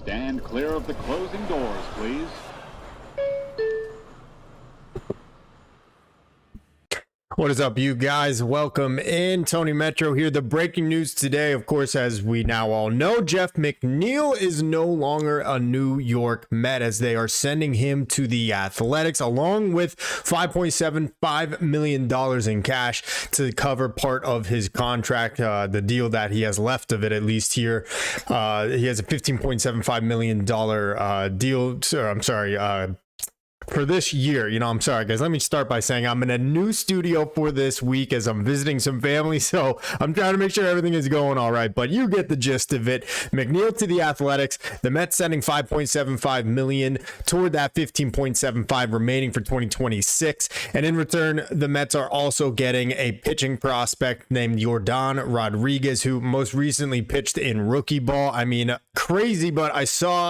Stand clear of the closing doors, please. What is up, you guys? Welcome in. Tony Metro here. The breaking news today, of course, as we now all know, Jeff McNeil is no longer a New York Met, as they are sending him to the Athletics along with $5.75 million in cash to cover part of his contract, the deal that he has left of it, at least here. He has a $15.75 million deal. For this year. I'm sorry, guys. Let me start by saying I'm in a new studio for this week as I'm visiting some family, so I'm trying to make sure everything is going all right, but you get the gist of it. McNeil to the Athletics, the Mets sending $5.75 million toward that $15.75 remaining for 2026, and in return, the Mets are also getting a pitching prospect named Yordan Rodriguez, who most recently pitched in rookie ball. I mean, crazy, but I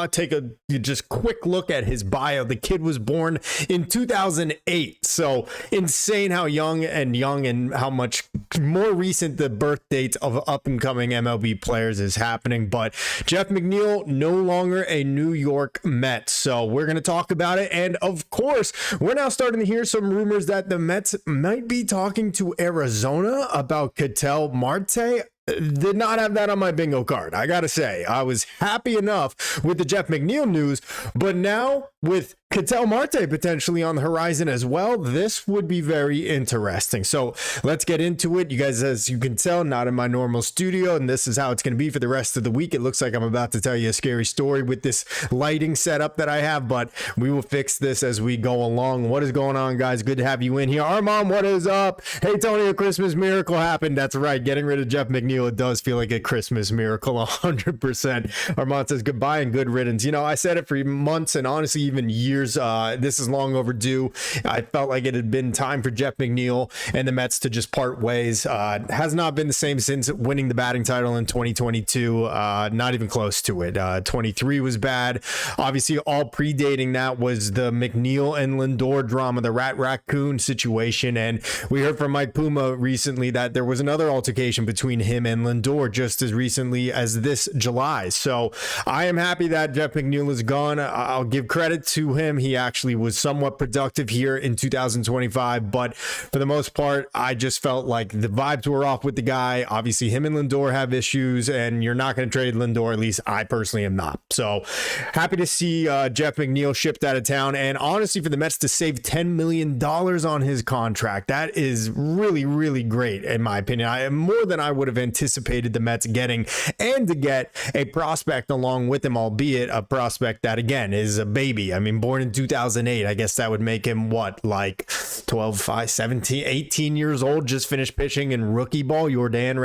take a just quick look at his bio. The kid was born in 2008, so insane how young and how much more recent the birth dates of up and coming MLB players is happening. But Jeff McNeil no longer a New York Met, so we're going to talk about it. And of course, we're now starting to hear some rumors that the Mets might be talking to Arizona about Ketel Marte. Did not have that on my bingo card. I gotta say, I was happy enough with the Jeff McNeil news, but now with Ketel Marte potentially on the horizon as well, this would be very interesting. So let's get into it. You guys, as you can tell, not in my normal studio, and this is how it's going to be for the rest of the week. It looks like I'm about to tell you a scary story with this lighting setup that I have, but we will fix this as we go along. What is going on, guys? Good to have you in here. Armand, what is up? Hey, Tony, a Christmas miracle happened. That's right. Getting rid of Jeff McNeil, it does feel like a Christmas miracle, 100%. Armand says goodbye and good riddance. I said it for months and honestly even years. This is long overdue. I felt like it had been time for Jeff McNeil and the Mets to just part ways. Has not been the same since winning the batting title in 2022. Not even close to it. 23 was bad. Obviously, all predating that was the McNeil and Lindor drama, the Rat Raccoon situation. And we heard from Mike Puma recently that there was another altercation between him and Lindor just as recently as this July. So I am happy that Jeff McNeil is gone. I'll give credit to him. He actually was somewhat productive here in 2025, but for the most part, I just felt like the vibes were off with the guy. Obviously, him and Lindor have issues, and you're not going to trade Lindor. At least I personally am not. So happy to see Jeff McNeil shipped out of town, and honestly, for the Mets to save $10 million on his contract, that is really, really great in my opinion. I am more than I would have anticipated the Mets getting, and to get a prospect along with him, albeit a prospect that again is a baby. I mean, born in 2008. I guess that would make him like 12, 5, 17, 18 years old, just finished pitching in rookie ball. Yordan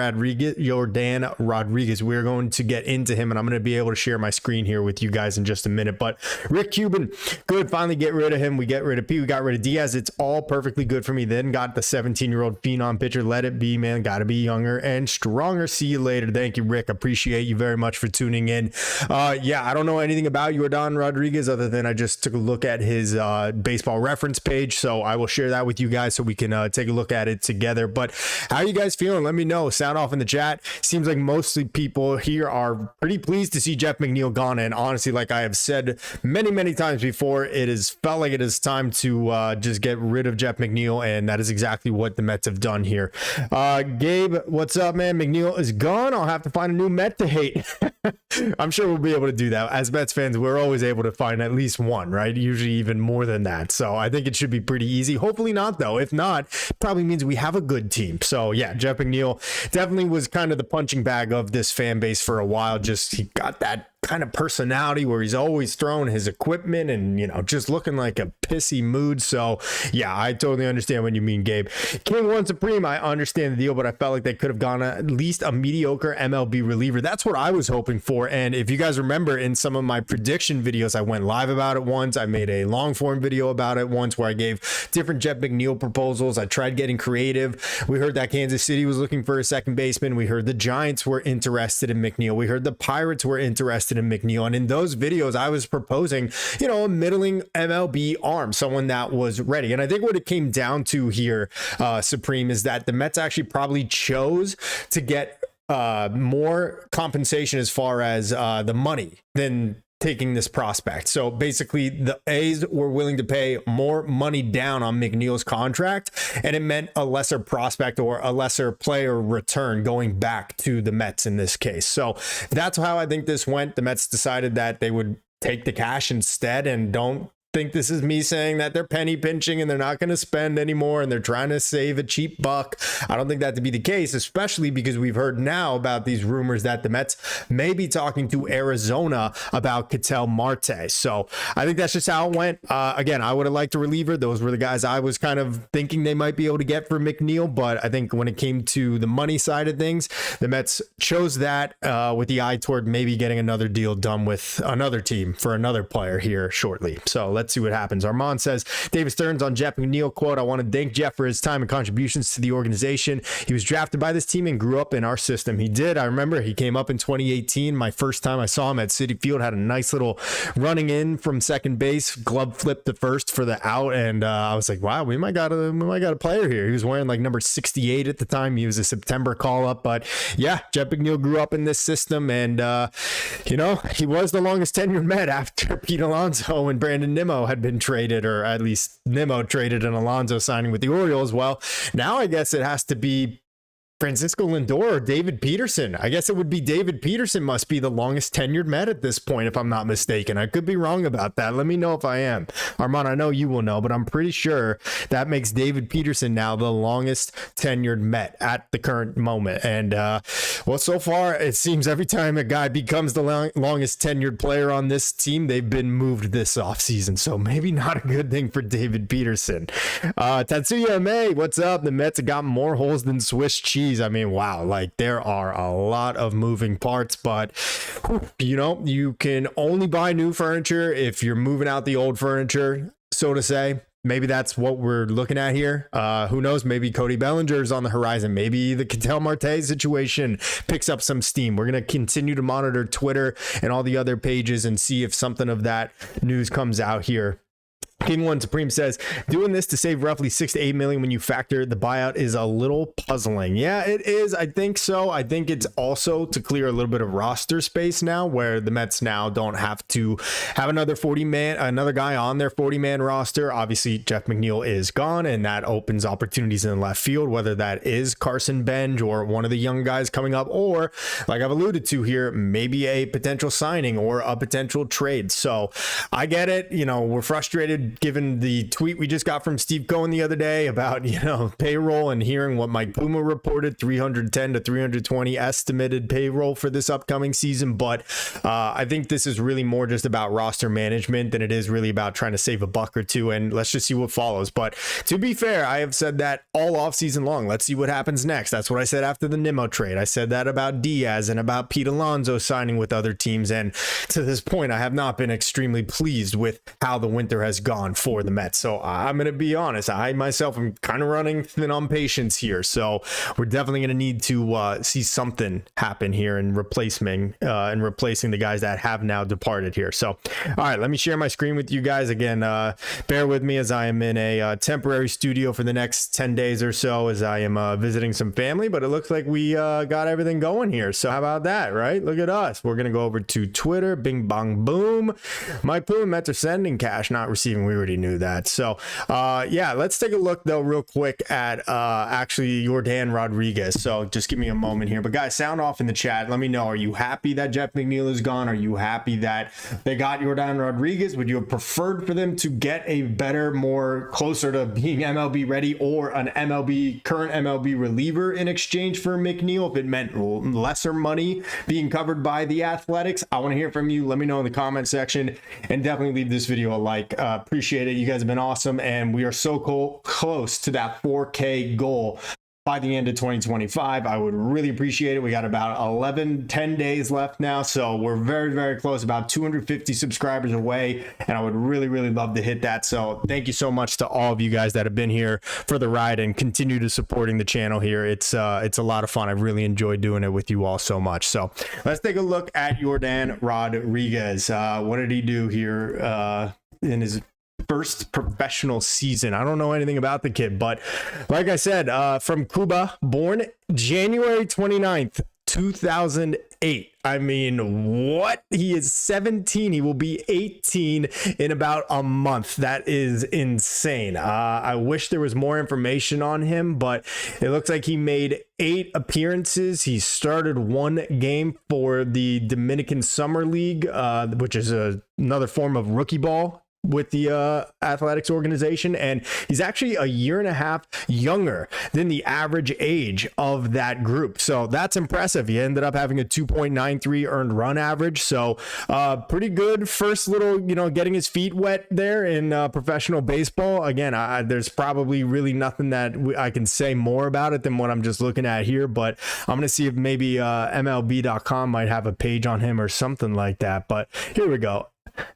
Rodriguez. We're going to get into him, and I'm going to be able to share my screen here with you guys in just a minute. But Rick Cuban, good. Finally get rid of him. We get rid of P. We got rid of Diaz. It's all perfectly good for me. Then got the 17-year-old phenom pitcher. Let it be, man. Got to be younger and stronger. See you later. Thank you, Rick. Appreciate you very much for tuning in. Yeah, I don't know anything about Yordan Rodriguez other than I just took a look at his baseball reference page, so I will share that with you guys so we can take a look at it together. But how are you guys feeling? Let me know. Sound off in the chat. Seems like mostly people here are pretty pleased to see Jeff McNeil gone, and honestly, like I have said many times before, it has felt like it is time to just get rid of Jeff McNeil, and that is exactly what the Mets have done here. Gabe, what's up, man? McNeil is gone. I'll have to find a new Met to hate. I'm sure we'll be able to do that. As Mets fans, we're always able to find at least one, right? Usually even more than that. So I think it should be pretty easy. Hopefully not, though. If not, it probably means we have a good team. So yeah, Jeff McNeil definitely was kind of the punching bag of this fan base for a while. Just he got that kind of personality where he's always throwing his equipment and just looking like a pissy mood. So yeah, I totally understand what you mean, Gabe. King One Supreme, I understand the deal, but I felt like they could have gone at least a mediocre MLB reliever. That's what I was hoping for. And if you guys remember, in some of my prediction videos, I went live about it once. I made a long form video about it once where I gave different Jeff McNeil proposals. I tried getting creative. We heard that Kansas City was looking for a second baseman. We heard the Giants were interested in McNeil. We heard the Pirates were interested in McNeil. And in those videos, I was proposing, a middling MLB arm, someone that was ready. And I think what it came down to here, Supreme, is that the Mets actually probably chose to get more compensation as far as the money than taking this prospect. So basically the A's were willing to pay more money down on McNeil's contract, and it meant a lesser prospect or a lesser player return going back to the Mets in this case. So that's how I think this went. The Mets decided that they would take the cash instead, and don't think this is me saying that they're penny pinching and they're not going to spend anymore and they're trying to save a cheap buck. I don't think that to be the case, especially because we've heard now about these rumors that the Mets may be talking to Arizona about Ketel Marte. So I think that's just how it went. Again, I would have liked a reliever. Those were the guys I was kind of thinking they might be able to get for McNeil, but I think when it came to the money side of things, the Mets chose that with the eye toward maybe getting another deal done with another team for another player here shortly. So let's see what happens. Armand says, David Stearns on Jeff McNeil, quote, I want to thank Jeff for his time and contributions to the organization. He was drafted by this team and grew up in our system. He did. I remember he came up in 2018. My first time I saw him at Citi Field, had a nice little running in from second base, glove flipped to first for the out. And I was like, wow, we might got a player here. He was wearing like number 68 at the time. He was a September call up, but yeah, Jeff McNeil grew up in this system, and he was the longest tenured Met after Pete Alonso and Brandon Nimmo had been traded, or at least Nimmo traded and Alonso signing with the Orioles. Well, now I guess it has to be Francisco Lindor or David Peterson. I guess it would be David Peterson must be the longest tenured Met at this point, if I'm not mistaken. I could be wrong about that. Let me know if I am. Armand, I know you will know, but I'm pretty sure that makes David Peterson now the longest tenured Met at the current moment. And well, so far, it seems every time a guy becomes the longest tenured player on this team, they've been moved this offseason. So maybe not a good thing for David Peterson. Tatsuya May, what's up? The Mets have got more holes than Swiss cheese. I mean, wow, like there are a lot of moving parts, but you can only buy new furniture if you're moving out the old furniture, so to say. Maybe that's what we're looking at here. Who knows? Maybe Cody Bellinger is on the horizon. Maybe the Ketel Marte situation picks up some steam. We're going to continue to monitor Twitter and all the other pages and see if something of that news comes out here. King One Supreme says, doing this to save roughly $6 to $8 million when you factor the buyout is a little puzzling. Yeah, it is. I think so. I think it's also to clear a little bit of roster space now, where the Mets now don't have to have another guy on their 40-man roster. Obviously, Jeff McNeil is gone, and that opens opportunities in left field, whether that is Carson Benj or one of the young guys coming up, or like I've alluded to here, maybe a potential signing or a potential trade. So I get it. We're frustrated given the tweet we just got from Steve Cohen the other day about, payroll, and hearing what Mike Puma reported, 310 to 320 estimated payroll for this upcoming season. But I think this is really more just about roster management than it is really about trying to save a buck or two. And let's just see what follows. But to be fair, I have said that all offseason long. Let's see what happens next. That's what I said after the Nimmo trade. I said that about Diaz and about Pete Alonso signing with other teams. And to this point, I have not been extremely pleased with how the winter has gone for the Mets. So I'm going to be honest, I myself am kind of running thin on patience here. So we're definitely going to need to see something happen here in replacing the guys that have now departed here. So, all right, let me share my screen with you guys again. Bear with me as I am in a temporary studio for the next 10 days or so as I am visiting some family, but it looks like we got everything going here. So how about that, right? Look at us. We're going to go over to Twitter. Bing, bong, boom. Mike Puma, Mets are sending cash, not receiving. We already knew that. So yeah, let's take a look though real quick at actually Yordan Rodriguez. So just give me a moment here, but guys, sound off in the chat. Let me know, are you happy that Jeff McNeil is gone? Are you happy that they got Yordan Rodriguez? Would you have preferred for them to get a better, more closer to being MLB ready, or an current MLB reliever in exchange for McNeil if it meant lesser money being covered by the Athletics? I want to hear from you. Let me know in the comment section, and definitely leave this video a like. Appreciate it. You guys have been awesome, and we are so close to that 4K goal by the end of 2025. I would really appreciate it. We got about 10 days left now, so we're very, very close, about 250 subscribers away, and I would really, really love to hit that. So thank you so much to all of you guys that have been here for the ride and continue to supporting the channel here. It's a lot of fun. I really enjoyed doing it with you all so much. So let's take a look at Yordan Rodriguez. What did he do here in his first professional season? I don't know anything about the kid, but like I said, from Cuba, born January 29th 2008. I mean, what? He is 17. He will be 18 in about a month. That is insane. I wish there was more information on him, but it looks like he made 8 appearances. He started 1 game for the Dominican Summer League, which is another form of rookie ball with the athletics organization, and he's actually a year and a half younger than the average age of that group, so that's impressive. He ended up having a 2.93 earned run average, so pretty good first little, getting his feet wet there in professional baseball. Again, there's probably really nothing that I can say more about it than what I'm just looking at here, but I'm gonna see if maybe MLB.com might have a page on him or something like that. But here we go.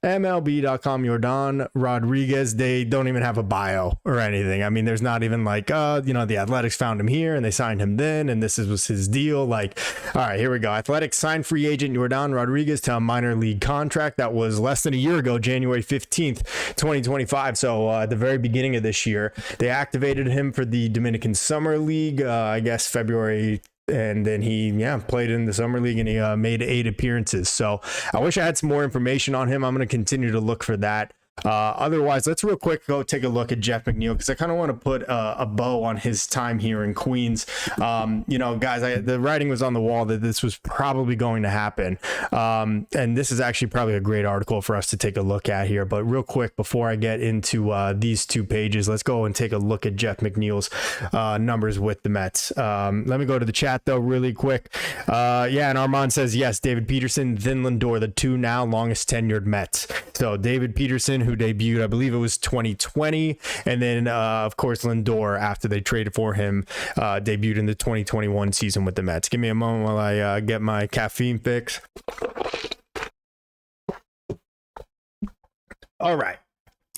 MLB.com, Yordan Rodriguez. They don't even have a bio or anything. I mean, there's not even like, the Athletics found him here and they signed him then, and this was his deal. Like, all right, here we go. Athletics signed free agent Yordan Rodriguez to a minor league contract. That was less than a year ago, January 15th, 2025. So at the very beginning of this year, they activated him for the Dominican Summer League, I guess February. And then he, played in the summer league, and he made 8 appearances. So I wish I had some more information on him. I'm going to continue to look for that. Otherwise, let's real quick go take a look at Jeff McNeil, because I kind of want to put a bow on his time here in Queens. Guys, the writing was on the wall that this was probably going to happen. And this is actually probably a great article for us to take a look at here. But real quick, before I get into these 2 pages, let's go and take a look at Jeff McNeil's numbers with the Mets. Let me go to the chat, though, really quick. And Armand says, yes, David Peterson, then Lindor, the 2 now longest tenured Mets. So David Peterson, who debuted, I believe it was 2020, and then of course Lindor, after they traded for him, debuted in the 2021 season with the Mets. Give me a moment while I get my caffeine fix. All right,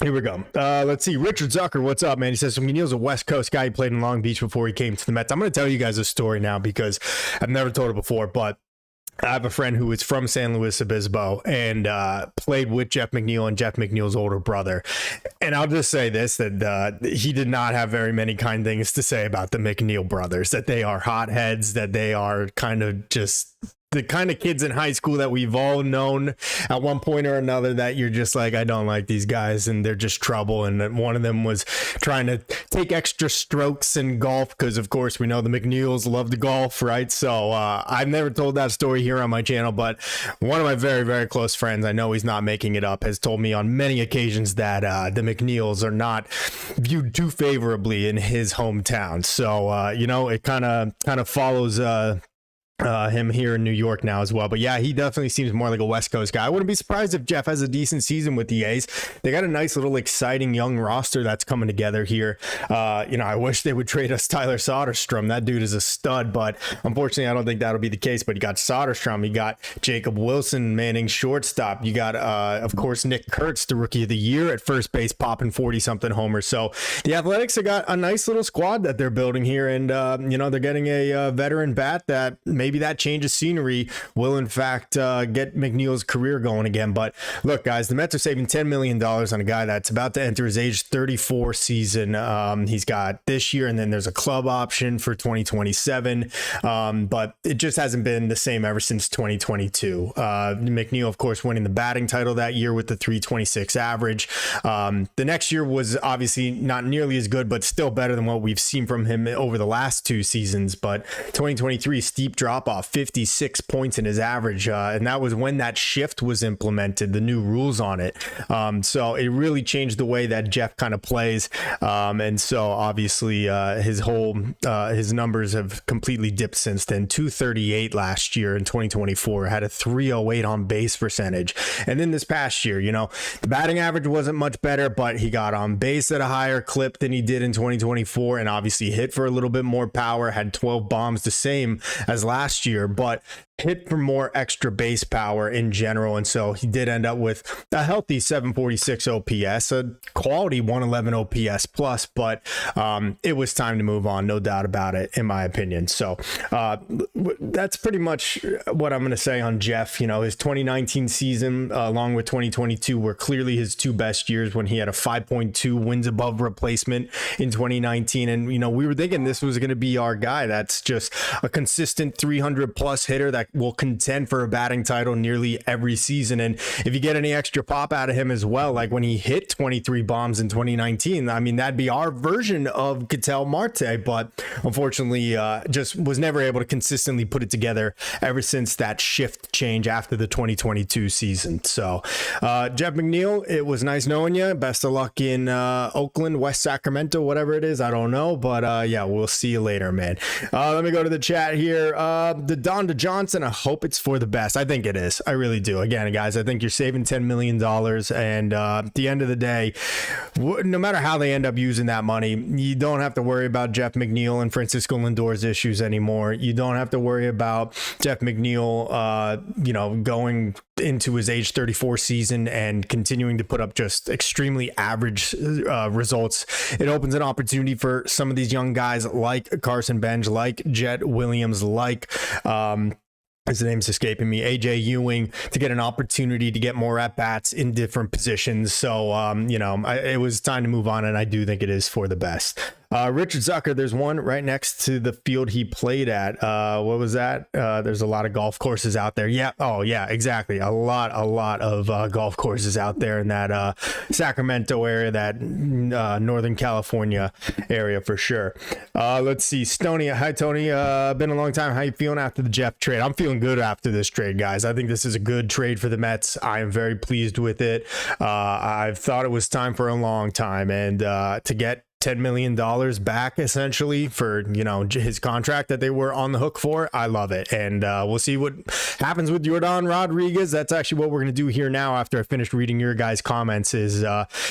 here we go. Let's see. Richard Zucker, what's up, man? He says, McNeil's a West Coast guy. He played in Long Beach before he came to the Mets. I'm going to tell you guys a story now because I've never told it before, but I have a friend who is from San Luis Obispo and played with Jeff McNeil and Jeff McNeil's older brother. And I'll just say this, that he did not have very many kind things to say about the McNeil brothers, that they are hotheads, that they are kind of just the kind of kids in high school that we've all known at one point or another, that you're just like, I don't like these guys and they're just trouble. And one of them was trying to take extra strokes in golf, because of course we know the McNeils love to golf, right? So I've never told that story here on my channel, but one of my very, very close friends, I know he's not making it up, has told me on many occasions that the McNeils are not viewed too favorably in his hometown. So it kind of follows him here in New York now as well. But yeah, he definitely seems more like a West Coast guy. I wouldn't be surprised if Jeff has a decent season with the A's. They got a nice little exciting young roster that's coming together here. I wish they would trade us Tyler Soderstrom. That dude is a stud, but unfortunately I don't think that'll be the case. But you got Soderstrom, you got Jacob Wilson manning shortstop, you got of course Nick Kurtz, the rookie of the year at first base, popping 40 something homers. So the Athletics have got a nice little squad that they're building here, and they're getting a veteran bat that maybe that change of scenery will in fact get McNeil's career going again. But look, guys, the Mets are saving $10 million on a guy that's about to enter his age 34 season. He's got this year, and then there's a club option for 2027. But it just hasn't been the same ever since 2022. McNeil, of course, winning the batting title that year with the 326 average. The next year was obviously not nearly as good, but still better than what we've seen from him over the last 2 seasons. But 2023, steep drop off, 56 points in his average, and that was when that shift was implemented, the new rules on it. So it really changed the way that Jeff kind of plays, and so obviously his numbers have completely dipped since then. 238 last year in 2024, had a 308 on base percentage, and then this past year, the batting average wasn't much better, but he got on base at a higher clip than he did in 2024, and obviously hit for a little bit more power, had 12 bombs, the same as last year. But hit for more extra base power in general, and so he did end up with a healthy 746 OPS, a quality 111 OPS plus, but it was time to move on, no doubt about it, in my opinion. So that's pretty much what I'm going to say on Jeff. You know, his 2019 season along with 2022 were clearly his two best years, when he had a 5.2 wins above replacement in 2019, and you know, we were thinking this was going to be our guy. That's just a consistent 300 plus hitter that will contend for a batting title nearly every season. And if you get any extra pop out of him as well, like when he hit 23 bombs in 2019, I mean, that'd be our version of Ketel Marte, but unfortunately just was never able to consistently put it together ever since that shift change after the 2022 season. So Jeff McNeil, it was nice knowing you. Best of luck in Oakland, West Sacramento, whatever it is, I don't know, but yeah, we'll see you later, man. Let me go to the chat here. The Don to Johnson, I hope it's for the best. I think it is. I really do. Again, guys, I think you're saving $10 million, and at the end of the day, no matter how they end up using that money, you don't have to worry about Jeff McNeil and Francisco Lindor's issues anymore. You don't have to worry about Jeff McNeil, you know, going into his age 34 season and continuing to put up just extremely average results. It opens an opportunity for some of these young guys like Carson Bench, like Jet Williams, like his name's escaping me, AJ Ewing, to get an opportunity to get more at bats in different positions. So you know, it was time to move on, and I do think it is for the best. Richard Zucker, there's one right next to the field he played at. What was that? There's a lot of golf courses out there. Yeah. Oh, yeah, exactly. A lot of golf courses out there in that Sacramento area, that Northern California area for sure. Let's see. Stony. Hi, Tony. Been a long time. How you feeling after the Jeff trade? I'm feeling good after this trade, guys. I think this is a good trade for the Mets. I am very pleased with it. I've thought it was time for a long time, and to get $10 million back essentially for, you know, his contract that they were on the hook for. I love it. And we'll see what happens with Yordan Rodriguez. That's actually what we're going to do here now after I finish reading your guys' comments, is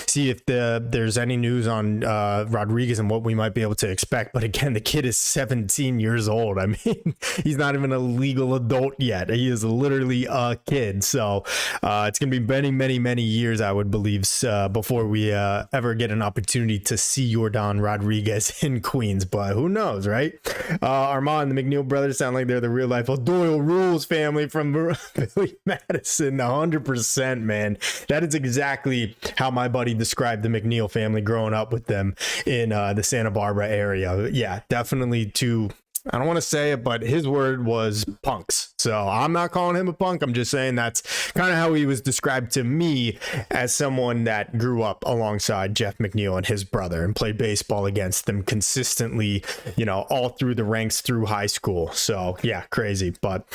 see if there's any news on Rodriguez and what we might be able to expect. But again, the kid is 17 years old. I mean, he's not even a legal adult yet. He is literally a kid. So it's going to be many years, I would believe, before we ever get an opportunity to see Yordan Rodriguez in Queens, but who knows, right? Armand, the McNeil brothers sound like they're the real life Doyle Rules family from Billy Madison. 100%, man. That is exactly how my buddy described the McNeil family growing up with them in the Santa Barbara area. Yeah, definitely two. I don't want to say it, but his word was punks. So I'm not calling him a punk. I'm just saying that's kind of how he was described to me, as someone that grew up alongside Jeff McNeil and his brother and played baseball against them consistently, you know, all through the ranks through high school. So yeah, crazy. But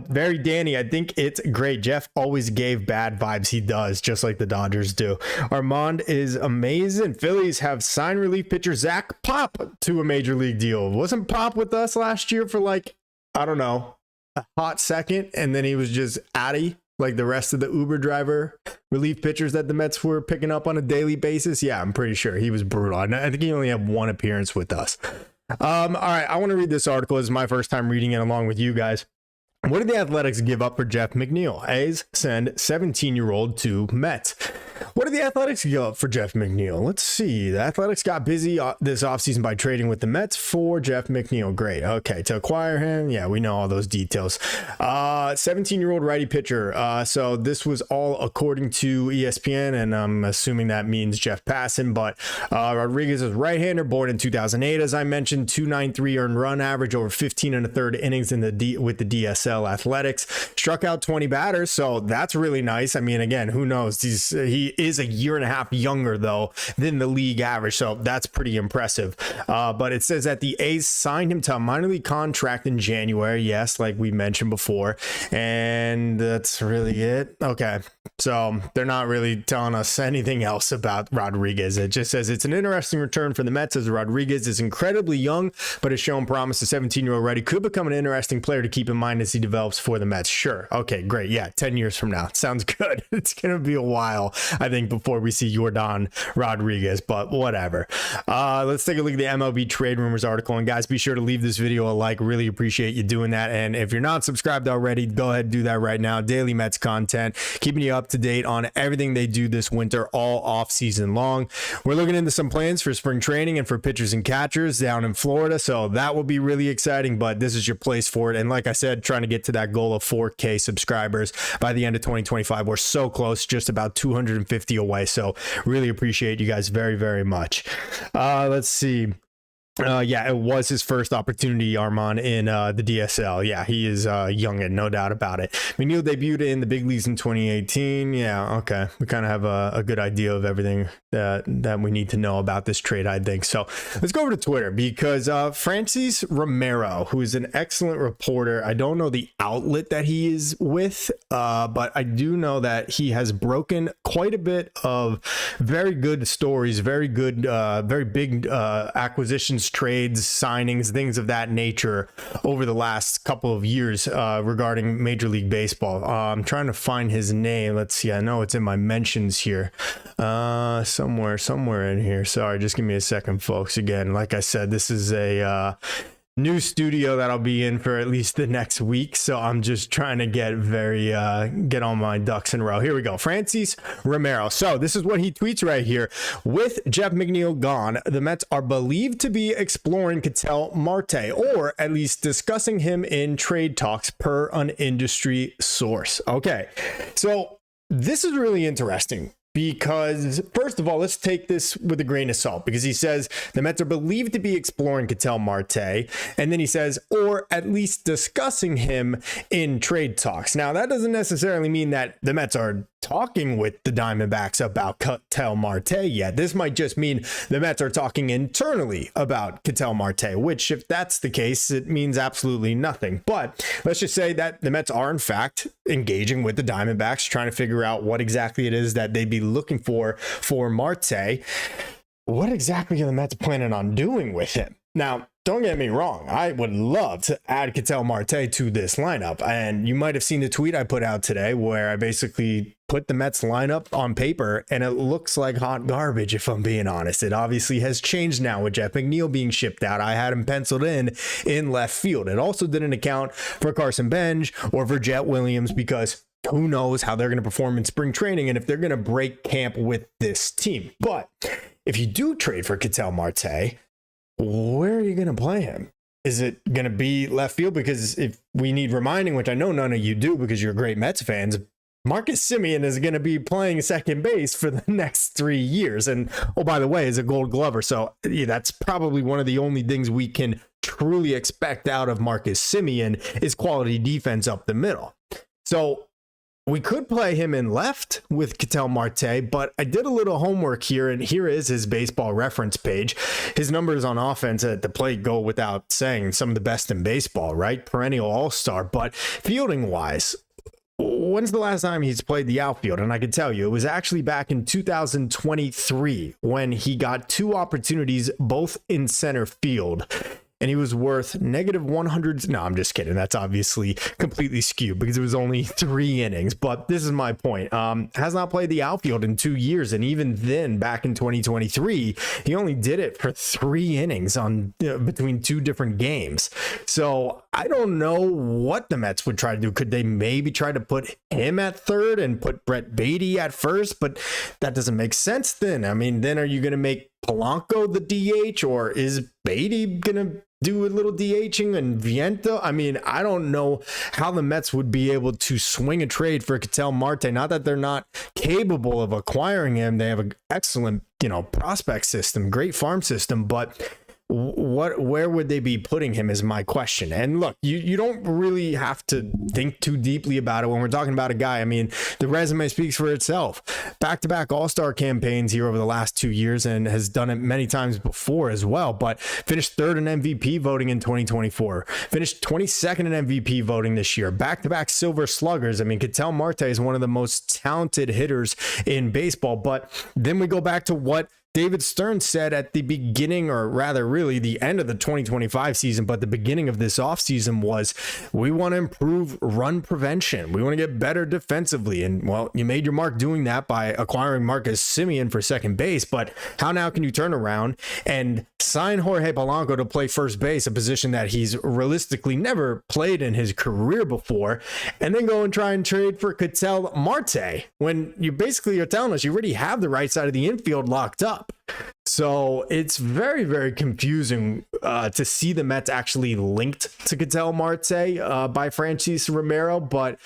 very Danny, I think it's great. Jeff always gave bad vibes. He does, just like the Dodgers do. Armand is amazing. Phillies have signed relief pitcher Zach Pop to a major league deal. Wasn't Pop with us last year for like, I don't know, a hot second, and then he was just Addy like the rest of the Uber driver relief pitchers that the Mets were picking up on a daily basis? Yeah, I'm pretty sure he was brutal. I think he only had one appearance with us. All right, I want to read this article. This is my first time reading it along with you guys. What did the Athletics give up for Jeff McNeil? A's send 17-year-old to Mets. What did the Athletics give up for Jeff McNeil? Let's see. The Athletics got busy this offseason by trading with the Mets for Jeff McNeil. Great. Okay, to acquire him. Yeah, we know all those details. 17-year-old righty pitcher. So this was all according to ESPN, and I'm assuming that means Jeff Passan. But Rodriguez is right-hander, born in 2008, as I mentioned. 293 earned run average, over 15 1/3 innings in with the DSL Athletics. Struck out 20 batters, so that's really nice. I mean, again, who knows? He is a year and a half younger though than the league average, so that's pretty impressive. But it says that the A's signed him to a minor league contract in January, yes, like we mentioned before, and that's really it. Okay, so they're not really telling us anything else about Rodriguez. It just says it's an interesting return for the Mets, as Rodriguez is incredibly young but has shown promise. The 17-year-old righty could become an interesting player to keep in mind as he develops for the Mets. Sure. Okay, great. Yeah, 10 years from now. Sounds good. It's going to be a while. I think, before we see Yordan Rodriguez, but whatever. Let's take a look at the MLB trade rumors article. And guys, be sure to leave this video a like. Really appreciate you doing that. And if you're not subscribed already, go ahead and do that right now. Daily Mets content, keeping you up to date on everything they do this winter, all off season long. We're looking into some plans for spring training and for pitchers and catchers down in Florida. So that will be really exciting, but this is your place for it. And like I said, trying to get to that goal of 4K subscribers by the end of 2025. We're so close, just about 250 away. So really appreciate you guys very, very much. Let's see. Yeah, it was his first opportunity, Armand, in the DSL. Yeah, he is young and no doubt about it. McNeil debuted in the big leagues in 2018. Yeah, okay. We kind of have a good idea of everything that we need to know about this trade, I think. So let's go over to Twitter, because Francis Romero, who is an excellent reporter, I don't know the outlet that he is with, but I do know that he has broken quite a bit of very good stories, very good, very big acquisitions, trades, signings, things of that nature over the last couple of years regarding Major League Baseball. I'm trying to find his name. Let's see. I know it's in my mentions here. Somewhere in here. Sorry, just give me a second, folks. Again, like I said, this is a new studio that I'll be in for at least the next week, so I'm just trying to get all my ducks in a row. Here we go. Francis Romero. So this is what he tweets right here. With Jeff McNeil gone, the Mets are believed to be exploring Ketel Marte, or at least discussing him in trade talks, per an industry source. Okay, so this is really interesting, because first of all, let's take this with a grain of salt, because he says the Mets are believed to be exploring Ketel Marte, and then he says, or at least discussing him in trade talks. Now, that doesn't necessarily mean that the Mets are talking with the Diamondbacks about Ketel Marte yet. This might just mean the Mets are talking internally about Ketel Marte, which, if that's the case, it means absolutely nothing. But let's just say that the Mets are in fact engaging with the Diamondbacks, trying to figure out what exactly it is that they'd be looking for Marte. What exactly are the Mets planning on doing with him? Now, don't get me wrong, I would love to add Ketel Marte to this lineup. And you might have seen the tweet I put out today where I basically put the Mets lineup on paper, and it looks like hot garbage, if I'm being honest. It obviously has changed now with Jeff McNeil being shipped out. I had him penciled in left field. It also didn't account for Carson Benj or for Jet Williams, because who knows how they're going to perform in spring training and if they're going to break camp with this team. But if you do trade for Ketel Marte, where are you going to play him? Is it going to be left field? Because if we need reminding, which I know none of you do because you're great Mets fans, Marcus Semien is going to be playing second base for the next 3 years. And, oh, by the way, is a Gold Glover. So yeah, that's probably one of the only things we can truly expect out of Marcus Semien is quality defense up the middle. So we could play him in left with Ketel Marte, but I did a little homework here, and here is his baseball reference page. His numbers on offense at the plate go without saying, some of the best in baseball, right? Perennial all-star. But fielding-wise, when's the last time he's played the outfield? And I can tell you, it was actually back in 2023 when he got 2 opportunities, both in center field. And he was worth -100. No, I'm just kidding. That's obviously completely skewed because it was only 3 innings. But this is my point. Has not played the outfield in 2 years. And even then, back in 2023, he only did it for 3 innings on between 2 different games. So I don't know what the Mets would try to do. Could they maybe try to put him at third and put Brett Beatty at first? But that doesn't make sense then. I mean, then are you going to make Polanco the DH, or is Beatty going to do a little DHing and Viento? I mean, I don't know how the Mets would be able to swing a trade for Ketel Marte. Not that they're not capable of acquiring him. They have an excellent, prospect system, great farm system, but where would they be putting him is my question. And look, you don't really have to think too deeply about it when we're talking about a guy. I mean, the resume speaks for itself. Back-to-back all-star campaigns here over the last 2 years, and has done it many times before as well, but finished 3rd in MVP voting in 2024, finished 22nd in MVP voting this year, back-to-back Silver Sluggers. I mean, Ketel Marte is one of the most talented hitters in baseball. But then we go back to what David Stern said at the beginning, or rather really the end of the 2025 season, but the beginning of this offseason was, we want to improve run prevention. We want to get better defensively. And well, you made your mark doing that by acquiring Marcus Semien for second base. But how now can you turn around and sign Jorge Polanco to play first base, a position that he's realistically never played in his career before, and then go and try and trade for Ketel Marte when you basically are telling us you already have the right side of the infield locked up? So it's very, very confusing to see the Mets actually linked to Ketel Marte by Francis Romero. But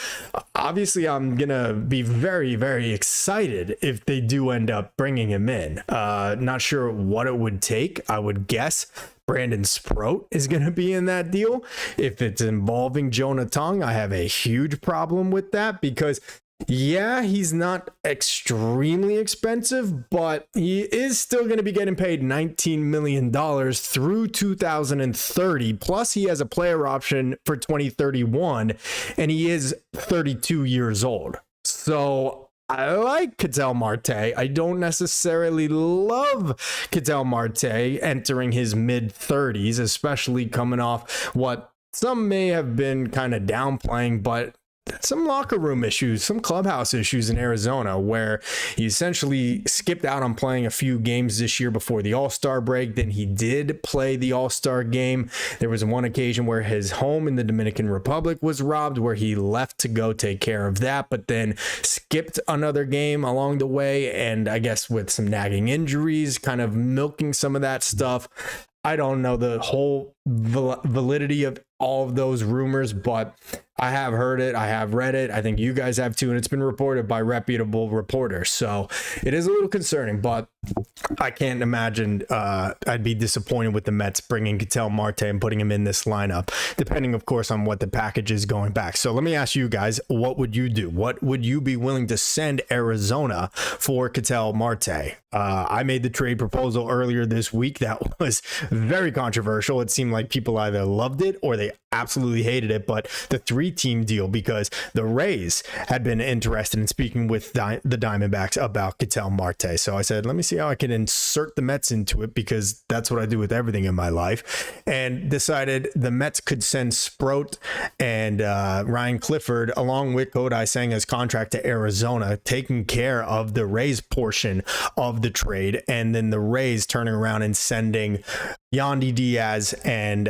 obviously, I'm going to be very, very excited if they do end up bringing him in. Not sure what it would take. I would guess Brandon Sproat is going to be in that deal. If it's involving Jonah Tong, I have a huge problem with that because yeah, he's not extremely expensive, but he is still going to be getting paid $19 million through 2030. Plus, he has a player option for 2031, and he is 32 years old. So I like Ketel Marte. I don't necessarily love Ketel Marte entering his mid-30s, especially coming off what some may have been kind of downplaying, but some locker room issues, some clubhouse issues in Arizona, where he essentially skipped out on playing a few games this year before the All-Star break. Then he did play the All-Star game. There was one occasion where his home in the Dominican Republic was robbed, where he left to go take care of that, but then skipped another game along the way. And I guess with some nagging injuries, kind of milking some of that stuff. I don't know the whole validity of all of those rumors, but I have heard it. I have read it. I think you guys have too, and it's been reported by reputable reporters. So it is a little concerning, but I can't imagine I'd be disappointed with the Mets bringing Ketel Marte and putting him in this lineup, depending, of course, on what the package is going back. So let me ask you guys, what would you do? What would you be willing to send Arizona for Ketel Marte? I made the trade proposal earlier this week that was very controversial. It seemed like people either loved it or they absolutely hated it, but the 3-team deal, because the Rays had been interested in speaking with the Diamondbacks about Ketel Marte. So I said, let me see how I can insert the Mets into it, because that's what I do with everything in my life, and decided the Mets could send Sproat and Ryan Clifford along with Kodai Senga's contract to Arizona, taking care of the Rays portion of the trade, and then the Rays turning around and sending Yandy Diaz and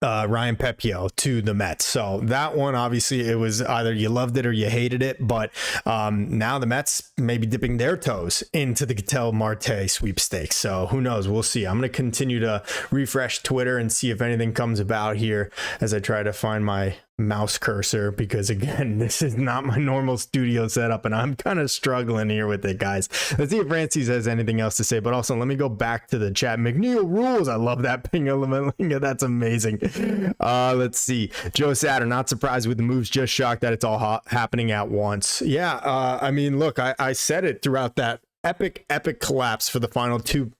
Ryan Pepio to the Mets. So that one, obviously, it was either you loved it or you hated it, but now the Mets may be dipping their toes into the Ketel Marte sweepstakes. So who knows? We'll see. I'm going to continue to refresh Twitter and see if anything comes about here as I try to find my mouse cursor, because again, this is not my normal studio setup and I'm kind of struggling here with it, guys. Let's see if Francis has anything else to say, but also let me go back to the chat. McNeil rules. I love that ping element. That's amazing. Let's see. Joe Satter, not surprised with the moves, just shocked that it's all happening at once. Yeah, I mean, look, I said it throughout that epic collapse for the final 2-3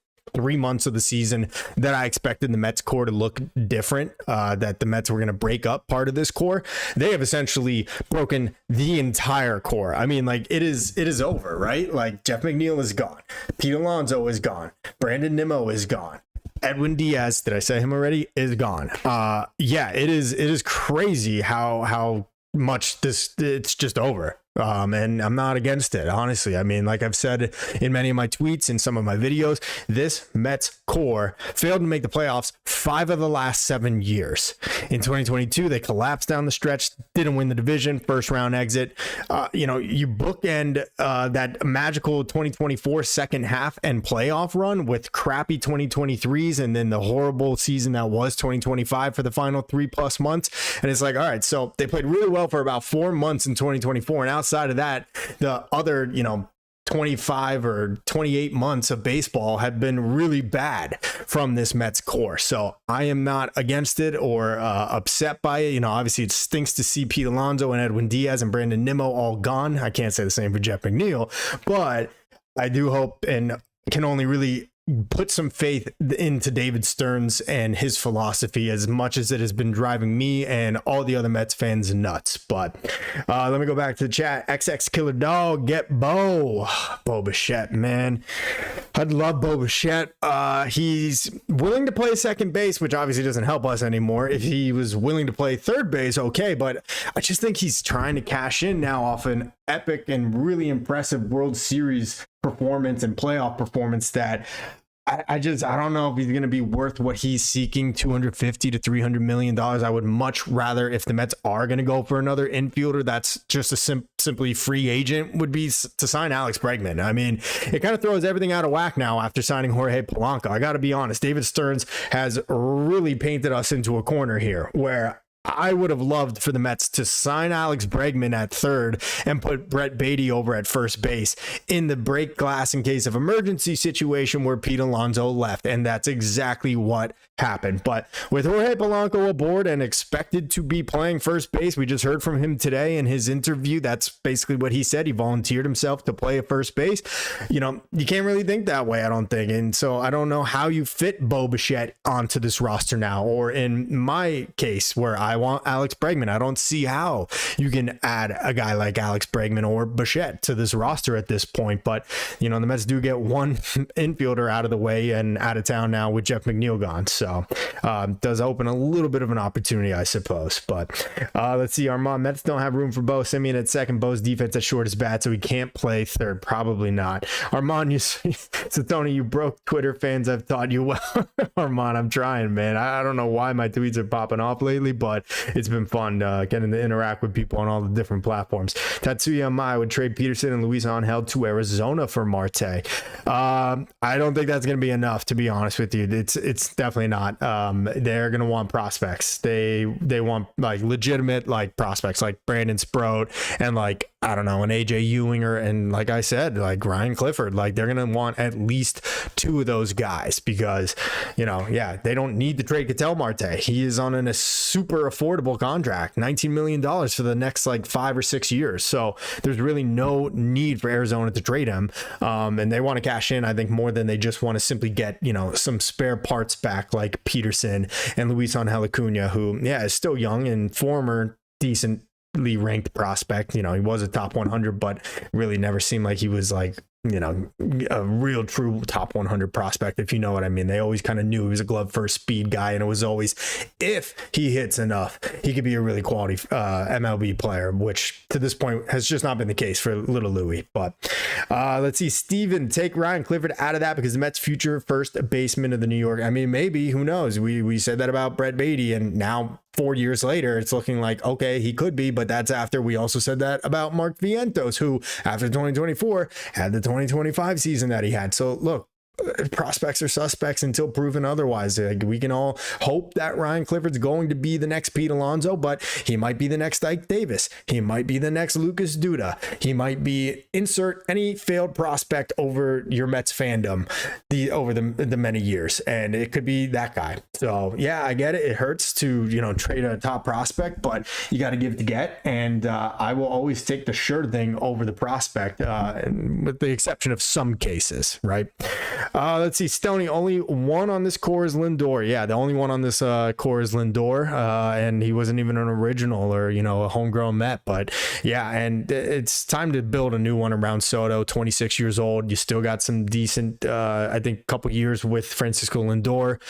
months of the season that I expected the Mets core to look different, that the Mets were going to break up part of this core. They have essentially broken the entire core. I mean, like, it is over, right? Like, Jeff McNeil is gone. Pete Alonso is gone. Brandon Nimmo is gone. Edwin Diaz, did I say him already, is gone. Yeah, it is crazy how much it's just over. And I'm not against it, honestly. I mean, like I've said in many of my tweets and some of my videos, this Mets core failed to make the playoffs 5 of the last 7 years. In 2022, they collapsed down the stretch, didn't win the division, first round exit. You bookend that magical 2024 second half and playoff run with crappy 2023s and then the horrible season that was 2025 for the final 3+ months. And it's like, all right, so they played really well for about 4 months in 2024. And outside of that, the other, 25 or 28 months of baseball have been really bad from this Mets core. So I am not against it or upset by it. Obviously it stinks to see Pete Alonso and Edwin Diaz and Brandon Nimmo all gone. I can't say the same for Jeff McNeil, but I do hope and can only really put some faith into David Stearns and his philosophy as much as it has been driving me and all the other Mets fans nuts. But let me go back to the chat. XX Killer Dog, get Bo Bichette, man. I'd love Bo Bichette. He's willing to play second base, which obviously doesn't help us anymore. If he was willing to play third base, okay, but I just think he's trying to cash in now off an epic and really impressive World Series performance and playoff performance that I don't know if he's going to be worth what he's seeking, $250 to $300 million. I would much rather, if the Mets are going to go for another infielder that's just a simply free agent, would be to sign Alex Bregman. I mean, it kind of throws everything out of whack now after signing Jorge Polanco. I got to be honest, David Stearns has really painted us into a corner here where I would have loved for the Mets to sign Alex Bregman at third and put Brett Beatty over at first base in the break glass in case of emergency situation where Pete Alonso left. And that's exactly what happened. But with Jorge Polanco aboard and expected to be playing first base, we just heard from him today in his interview. That's basically what he said. He volunteered himself to play at first base. You know, you can't really think that way, I don't think. And so I don't know how you fit Bo Bichette onto this roster now, or in my case where I want Alex Bregman, I don't see how you can add a guy like Alex Bregman or Bichette to this roster at this point. But, you know, the Mets do get one infielder out of the way and out of town now with Jeff McNeil gone. So does open a little bit of an opportunity, I suppose. But let's see. Armand, Mets don't have room for Bo Simeon at second. Bo's defense at short is bad, so he can't play third. Probably not. Armand, so Tony, you broke Twitter fans. I've taught you well. Armand, I'm trying, man. I don't know why my tweets are popping off lately, but it's been fun getting to interact with people on all the different platforms. Tatsuya Mai would trade Peterson and Luis Angel to Arizona for Marte. I don't think that's going to be enough, to be honest with you. It's definitely not. They're going to want prospects. They want like legitimate like prospects like Brandon Sproat and like, I don't know, an AJ Ewinger and like I said, like Ryan Clifford. Like they're going to want at least two of those guys because, you know, yeah, they don't need to trade Ketel Marte. He is on a super affordable contract, $19 million for the next like 5 or 6 years. So there's really no need for Arizona to trade him. And they want to cash in, I think, more than they just want to simply get, you know, some spare parts back like Peterson and Luis Angel Acuna, who, yeah, is still young and former decently ranked prospect. You know, he was a top 100, but really never seemed like he was like, you know, a real true top 100 prospect, if you know what I mean. They always kind of knew he was a glove first speed guy, and it was always, if he hits enough, he could be a really quality MLB player, which to this point has just not been the case for little Louis. But let's see, Steven, take Ryan Clifford out of that because the Mets' future first baseman of the New York. I mean, maybe, who knows? We said that about Brett Beatty, and now 4 years later, it's looking like, okay, he could be, but that's after we also said that about Mark Vientos, who after 2024 had the 2025 season that he had. So look, prospects are suspects until proven otherwise. Like, we can all hope that Ryan Clifford's going to be the next Pete Alonso, but he might be the next Ike Davis. He might be the next Lucas Duda. He might be, insert any failed prospect over your Mets fandom over the many years, and it could be that guy. So yeah, I get it. It hurts to, you know, trade a top prospect, but you got to give to get, and I will always take the sure thing over the prospect, with the exception of some cases, right? Let's see, Stoney, only one on this core is Lindor. Yeah, the only one on this core is Lindor, and he wasn't even an original or, you know, a homegrown Met. But yeah, and it's time to build a new one around Soto, 26 years old. You still got some decent, I think, couple years with Francisco Lindor.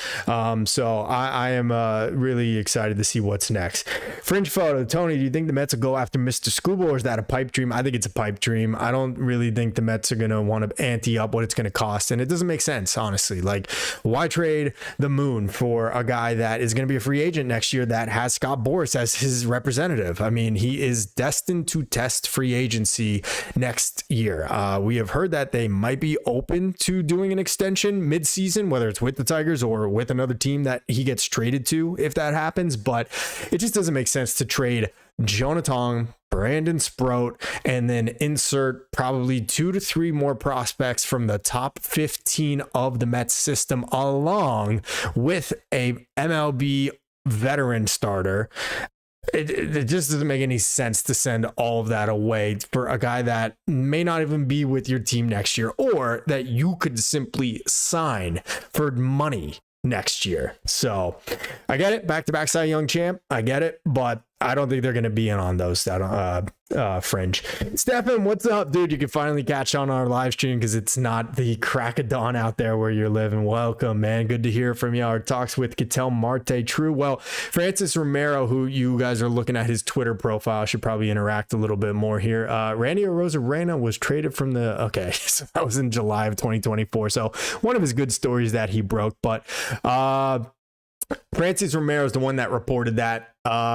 So I am really excited to see what's next. Fringe photo, Tony, do you think the Mets will go after Mr. Scuba, or is that a pipe dream? I think it's a pipe dream. I don't really think the Mets are going to want to ante up what it's going to cost, and it doesn't make sense, honestly. Like, why trade the moon for a guy that is going to be a free agent next year that has Scott Boras as his representative? I mean, he is destined to test free agency next year. We have heard that they might be open to doing an extension mid-season, whether it's with the Tigers or with another team that he gets traded to if that happens, but it just doesn't make sense to trade Jonathan, Brandon Sproat, and then insert probably 2 to 3 more prospects from the top 15 of the Mets system, along with a MLB veteran starter, it just doesn't make any sense to send all of that away for a guy that may not even be with your team next year, or that you could simply sign for money next year. So I get it. Back-to-back Cy Young champ. I get it, but I don't think they're going to be in on those fringe. Stefan, what's up, dude? You can finally catch on our live stream because it's not the crack of dawn out there where you're living. Welcome, man. Good to hear from you. Our talks with Ketel Marte. True. Well, Francis Romero, who you guys are looking at his Twitter profile, should probably interact a little bit more here. Randy Arozarena was traded from the, okay, so that was in July of 2024. So one of his good stories that he broke, but Francis Romero is the one that reported that.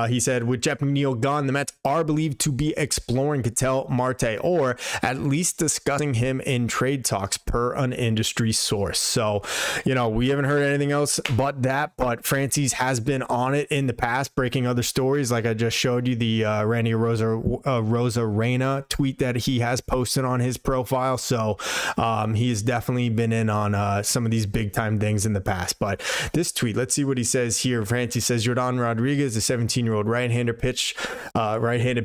He said, with Jeff McNeil gone, the Mets are believed to be exploring Ketel Marte, or at least discussing him in trade talks, per an industry source. So, you know, we haven't heard anything else but that, but Francis has been on it in the past, breaking other stories. Like I just showed you the Randy Arozarena tweet that he has posted on his profile. So he has definitely been in on some of these big time things in the past. But this tweet, let's see what he says here. Francis says, Jordan Rodriguez, the 17-year-old right-handed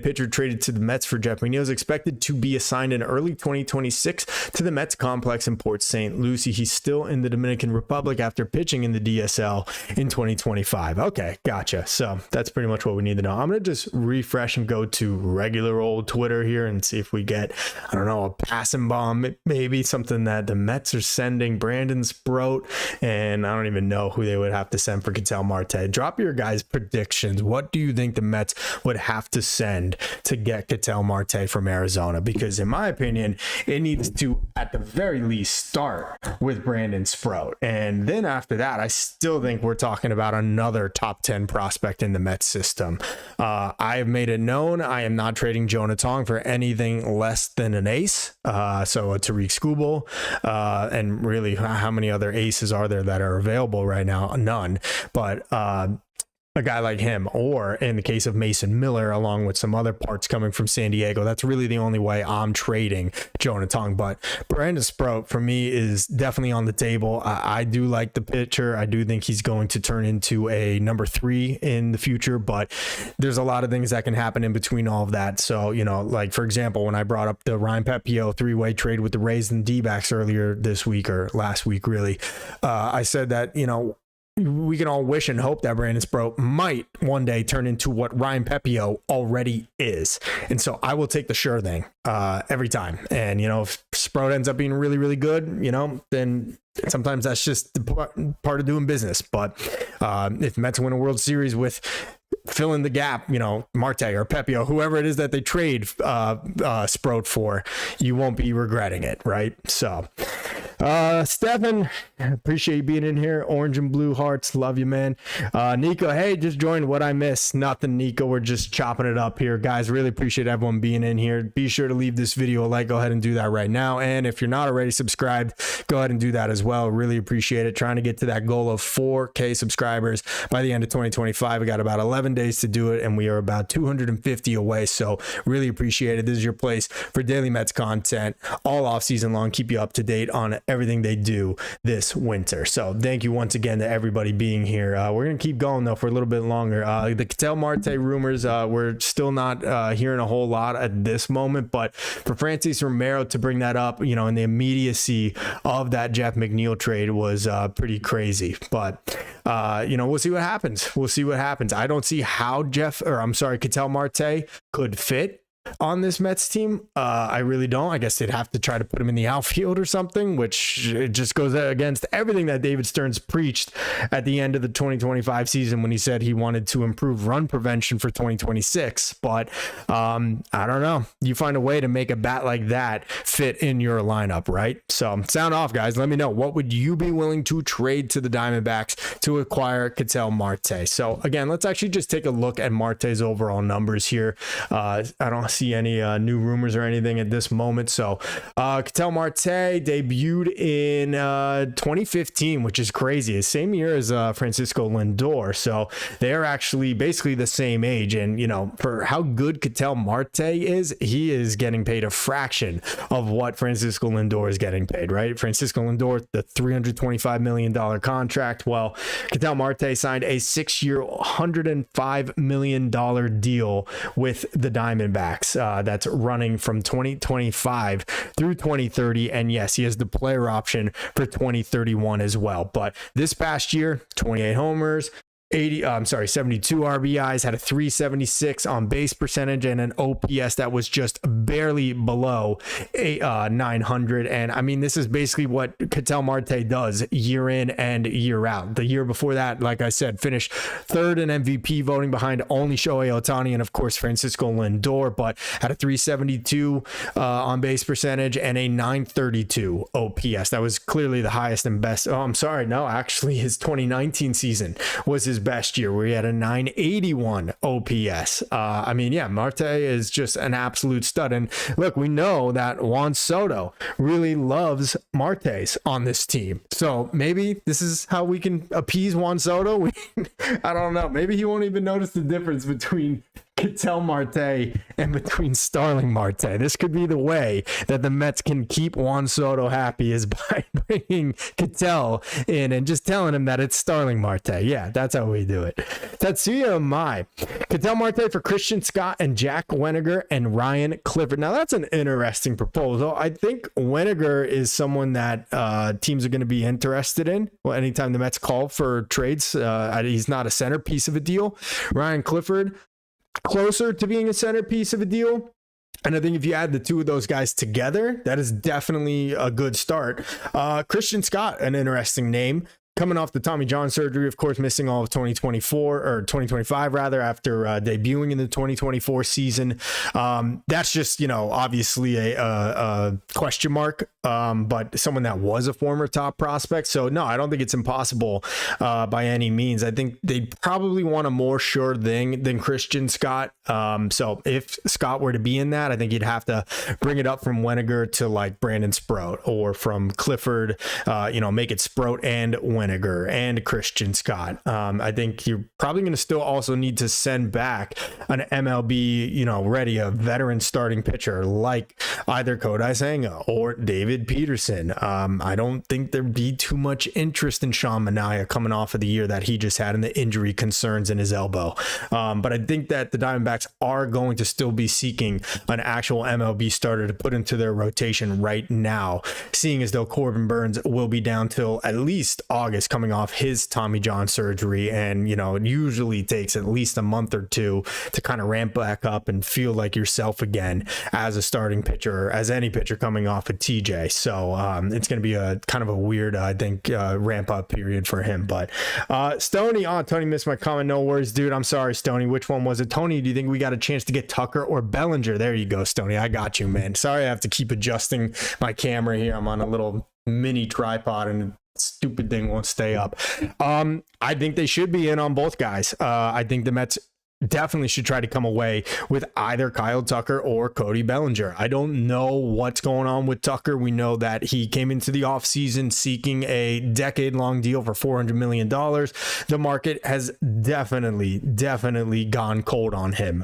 pitcher traded to the Mets for Jeff McNeil, is expected to be assigned in early 2026 to the Mets complex in Port St. Lucie. He's still in the Dominican Republic after pitching in the DSL in 2025. Okay, gotcha. So that's pretty much what we need to know. I'm going to just refresh and go to regular old Twitter here and see if we get, I don't know, a passing bomb, maybe something that the Mets are sending Brandon Sproat, and I don't even know who they would have to send for Ketel Marte. Drop your guys' predictions. What do you think the Mets would have to send to get Ketel Marte from Arizona? Because in my opinion, it needs to, at the very least, start with Brandon Sproat. And then after that, I still think we're talking about another top 10 prospect in the Mets system. I have made it known I am not trading Jonah Tong for anything less than an ace. So a Tariq Skubal, and really, how many other aces are there that are available right now? None. But a guy like him, or in the case of Mason Miller, along with some other parts coming from San Diego, that's really the only way I'm trading Jonah Tong. But Brandon Sproat, for me, is definitely on the table. I do like the pitcher. I do think he's going to turn into a number 3 in the future, but there's a lot of things that can happen in between all of that. So, you know, like, for example, when I brought up the Ryan Pepio 3-way trade with the Rays and D-backs earlier this week, or last week, really, I said that, you know, we can all wish and hope that Brandon Sproat might one day turn into what Ryan Pepio already is. And so I will take the sure thing every time. And, you know, if Sproat ends up being really, really good, you know, then sometimes that's just the part of doing business. But if Mets win a World Series with fill in the gap, you know, Marte or Pepio, whoever it is that they trade Sproat for, you won't be regretting it, right? So Stefan, appreciate you being in here. Orange and blue hearts, love you, man. Nico, hey, just joined. What I miss? Nothing, Nico. We're just chopping it up here, guys. Really appreciate everyone being in here. Be sure to leave this video a like. Go ahead and do that right now. And if you're not already subscribed, go ahead and do that as well. Really appreciate it. Trying to get to that goal of 4K subscribers by the end of 2025. We got about 11 days to do it, and we are about 250 away. So really appreciate it. This is your place for daily Mets content all off season long. Keep you up to date on everything they do this winter. So thank you once again to everybody being here. We're going to keep going though for a little bit longer. The Ketel Marte rumors, we're still not hearing a whole lot at this moment, but for Francis Romero to bring that up, you know, in the immediacy of that Jeff McNeil trade was pretty crazy. But you know, we'll see what happens. We'll see what happens. I don't see how Ketel Marte could fit on this Mets team. I really don't. I guess they'd have to try to put him in the outfield or something, which it just goes against everything that David Stearns preached at the end of the 2025 season when he said he wanted to improve run prevention for 2026. But I don't know. You find a way to make a bat like that fit in your lineup, right? So sound off, guys. Let me know. What would you be willing to trade to the Diamondbacks to acquire Ketel Marte? So again, let's actually just take a look at Marte's overall numbers here. I don't see any new rumors or anything at this moment. So Ketel Marte debuted in 2015, which is crazy. The same year as Francisco Lindor. So they're actually basically the same age. And, you know, for how good Ketel Marte is, he is getting paid a fraction of what Francisco Lindor is getting paid, right? Francisco Lindor, the $325 million contract. Well, Ketel Marte signed a 6-year, $105 million deal with the Diamondbacks. That's running from 2025 through 2030. And yes, he has the player option for 2031 as well. But this past year, 28 homers, 72 RBIs, had a 376 on base percentage and an OPS that was just barely below 900. And I mean, this is basically what Ketel Marte does year in and year out. The year before that, like I said, finished third in MVP voting behind only Shohei Ohtani and of course Francisco Lindor, but had a 372 on base percentage and a 932 OPS. That was clearly the highest and best. Oh, I'm sorry. No, actually his 2019 season was his best year where he had a 981 OPS. I mean, yeah, Marte is just an absolute stud. And look, we know that Juan Soto really loves Martes on this team. So maybe this is how we can appease Juan Soto. I don't know. Maybe he won't even notice the difference between Ketel Marte and between Starling Marte. This could be the way that the Mets can keep Juan Soto happy, is by bringing Ketel in and just telling him that it's Starling Marte. Yeah, that's how we do it. Tatsuya Mai. Ketel Marte for Christian Scott and Jack Weniger and Ryan Clifford. Now that's an interesting proposal. I think Weniger is someone that teams are going to be interested in. Well, anytime the Mets call for trades, he's not a centerpiece of a deal. Ryan Clifford, closer to being a centerpiece of a deal. And I think if you add the two of those guys together, that is definitely a good start. Christian Scott, an interesting name. Coming off the Tommy John surgery, of course, missing all of 2024 or 2025 rather, after debuting in the 2024 season. That's just, you know, obviously a question mark, but someone that was a former top prospect. So no, I don't think it's impossible by any means. I think they probably want a more sure thing than Christian Scott. So if Scott were to be in that, I think you'd have to bring it up from Weniger to like Brandon Sproat, or from Clifford, make it Sproat and Weniger and Christian Scott. I think you're probably going to still also need to send back an MLB, ready, a veteran starting pitcher like either Kodai Senga or David Peterson. I don't think there'd be too much interest in Sean Manaea coming off of the year that he just had and the injury concerns in his elbow. But I think that the Diamondbacks are going to still be seeking an actual MLB starter to put into their rotation right now, seeing as though Corbin Burns will be down till at least August, coming off his Tommy John surgery. And, it usually takes at least a month or two to kind of ramp back up and feel like yourself again as a starting pitcher, as any pitcher coming off of TJ. So it's going to be a kind of a weird, I think, ramp up period for him. But Stoney, Tony missed my comment. No worries, dude. I'm sorry, Stoney. Which one was it? Tony, do you think we got a chance to get Tucker or Bellinger? There you go, Stoney. I got you, man. Sorry, I have to keep adjusting my camera here. I'm on a little mini tripod and stupid thing won't stay up. I think they should be in on both guys. I think the Mets definitely should try to come away with either Kyle Tucker or Cody Bellinger. I don't know what's going on with Tucker. We know that he came into the offseason seeking a decade-long deal for $400 million. The market has definitely gone cold on him.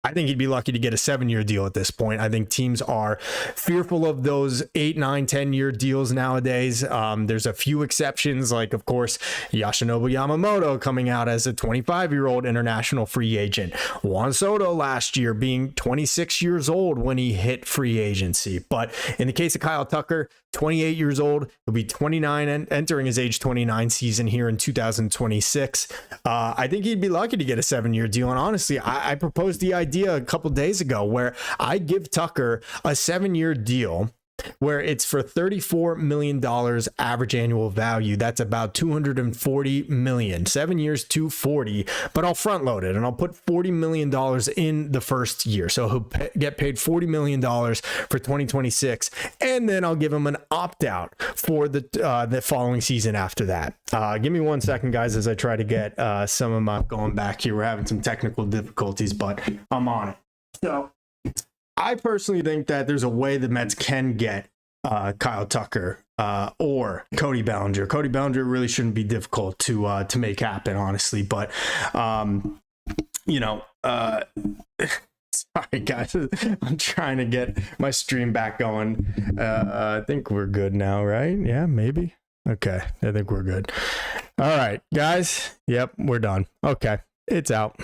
I think he'd be lucky to get a 7-year deal at this point. I think teams are fearful of those 8, 9, 10-year deals nowadays. There's a few exceptions, like, of course, Yoshinobu Yamamoto coming out as a 25-year-old international free agent. Juan Soto last year being 26 years old when he hit free agency. But in the case of Kyle Tucker, 28 years old, he'll be 29 and entering his age 29 season here in 2026. I think he'd be lucky to get a 7-year deal. And honestly, I proposed the idea a couple days ago where I give Tucker a 7-year deal where it's for $34 million average annual value. That's about $240 million. 7 years, $240, but I'll front load it and I'll put $40 million in the first year. So he'll get paid $40 million for 2026. And then I'll give him an opt out for the following season after that. Give me 1 second, guys, as I try to get some of my going back here. We're having some technical difficulties, but I'm on it. So I personally think that there's a way the Mets can get Kyle Tucker or Cody Bellinger. Cody Bellinger really shouldn't be difficult to make happen, honestly. But you know, sorry guys, I'm trying to get my stream back going. I think we're good now, right? Yeah, maybe. Okay, I think we're good. All right, guys. Yep, we're done. Okay, it's out.